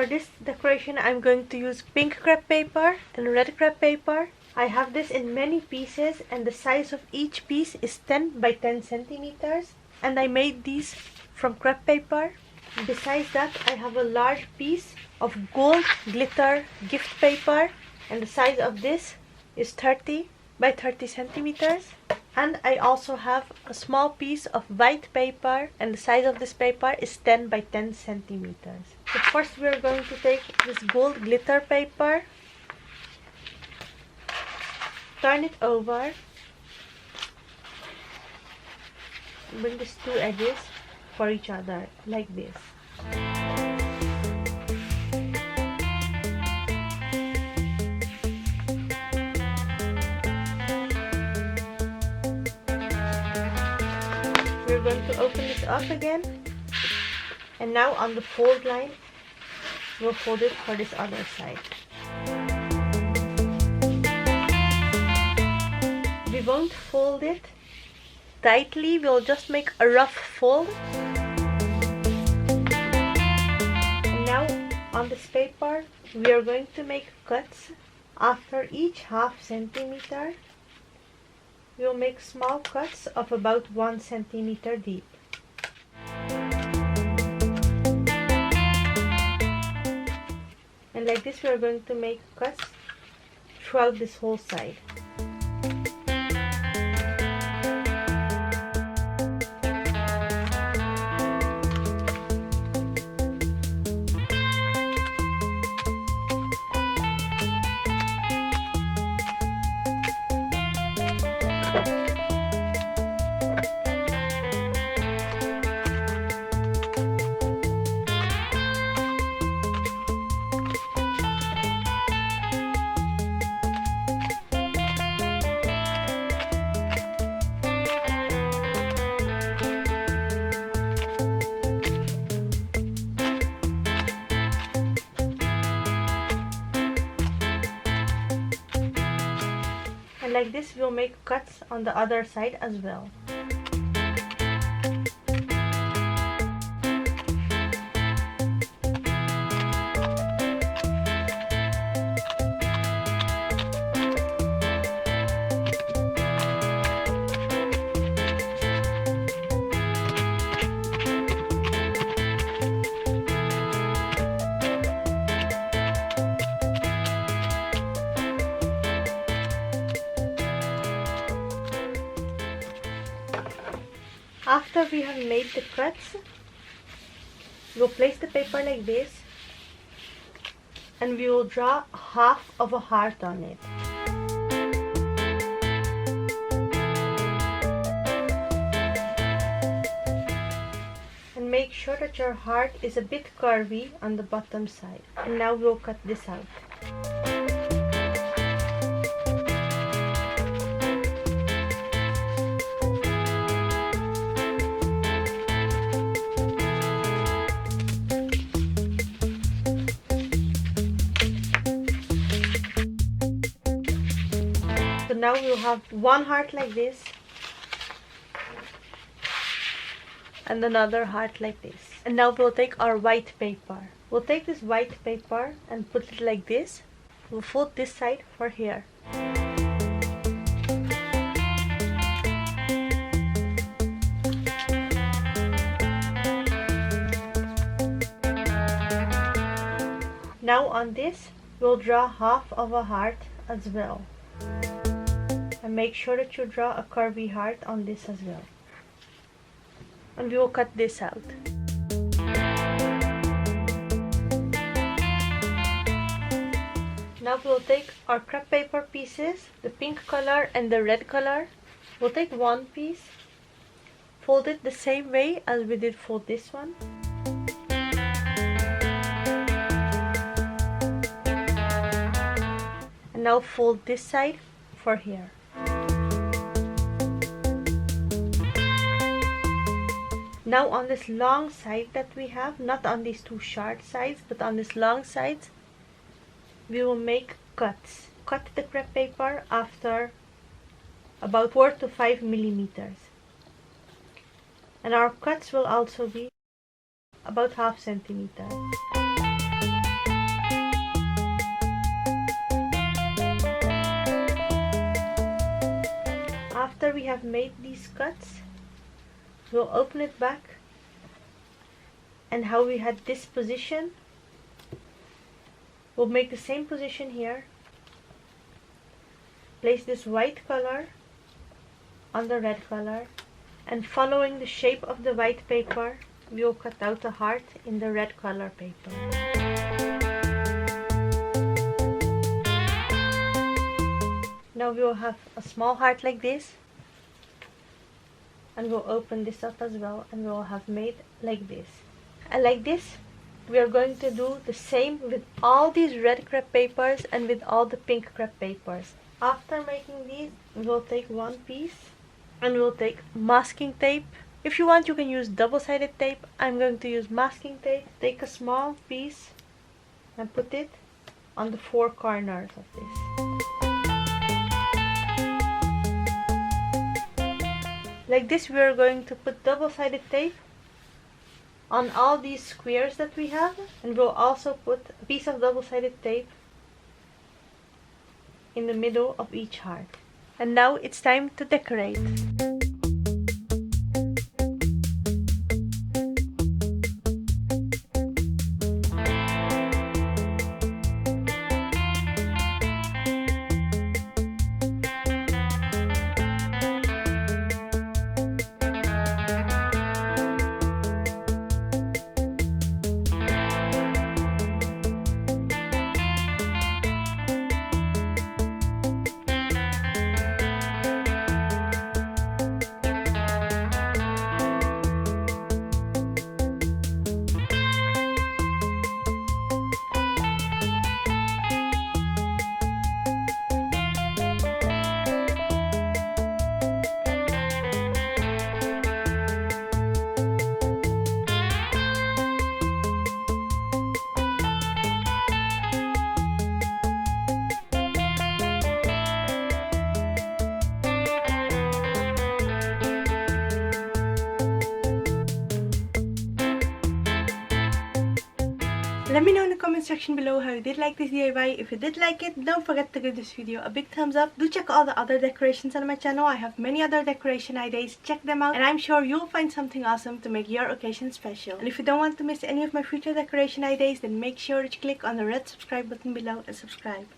this decoration I'm going to use pink crepe paper and red crepe paper. I have this in many pieces and the size of each piece is 10 by 10 centimeters. And I made these from crepe paper. Besides that, I have a large piece of gold glitter gift paper and the size of this is 30 by 30 centimeters. And I also have a small piece of white paper and the size of this paper is 10 by 10 centimeters. So first we're going to take this gold glitter paper, turn it over, bring these two edges for each other like this. We're going to open this up again, and now on the fold line we'll fold it for this other side. We won't fold it tightly, we'll just make a rough fold. And now on this paper we are going to make cuts. After each half centimeter we'll make small cuts of about 1 centimeter deep. And like this we are going to make cuts throughout this whole side. And like this we'll make cuts on the other side as well. After we have made the cuts, we'll place the paper like this and we will draw half of a heart on it. And make sure that your heart is a bit curvy on the bottom side. And now we'll cut this out. So now we'll have one heart like this and another heart like this. And now we'll take our white paper. We'll take this white paper and put it like this. We'll fold this side for here. Now on this, we'll draw half of a heart as well. And make sure that you draw a curvy heart on this as well. And we will cut this out. Now we'll take our crepe paper pieces, the pink color and the red color. We'll take one piece, fold it the same way as we did for this one. And now fold this side for here. Now on this long side that we have, not on these two short sides, but on this long sides, we will make cuts. Cut the crepe paper after about 4 to 5 millimeters. And our cuts will also be about half centimeter. after we have made these cuts, we'll open it back, and how we had this position, we'll make the same position here. Place this white color on the red color, and following the shape of the white paper, we will cut out a heart in the red color paper. Now we will have a small heart like this, and we'll open this up as well, and we will have made like this. And like this, we are going to do the same with all these red crepe papers and with all the pink crepe papers. After making these, we will take one piece and we'll take masking tape. If you want, you can use double-sided tape. I'm going to use masking tape. Take a small piece and put it on the four corners of this. Like this, we are going to put double-sided tape on all these squares that we have, and we'll also put a piece of double-sided tape in the middle of each heart. And now it's time to decorate. Let me know in the comment section below how you did like this DIY. If you did like it, don't forget to give this video a big thumbs up. Do check all the other decorations on my channel. I have many other decoration ideas. Check them out, and I'm sure you'll find something awesome to make your occasion special. And if you don't want to miss any of my future decoration ideas, then make sure to click on the red subscribe button below and subscribe.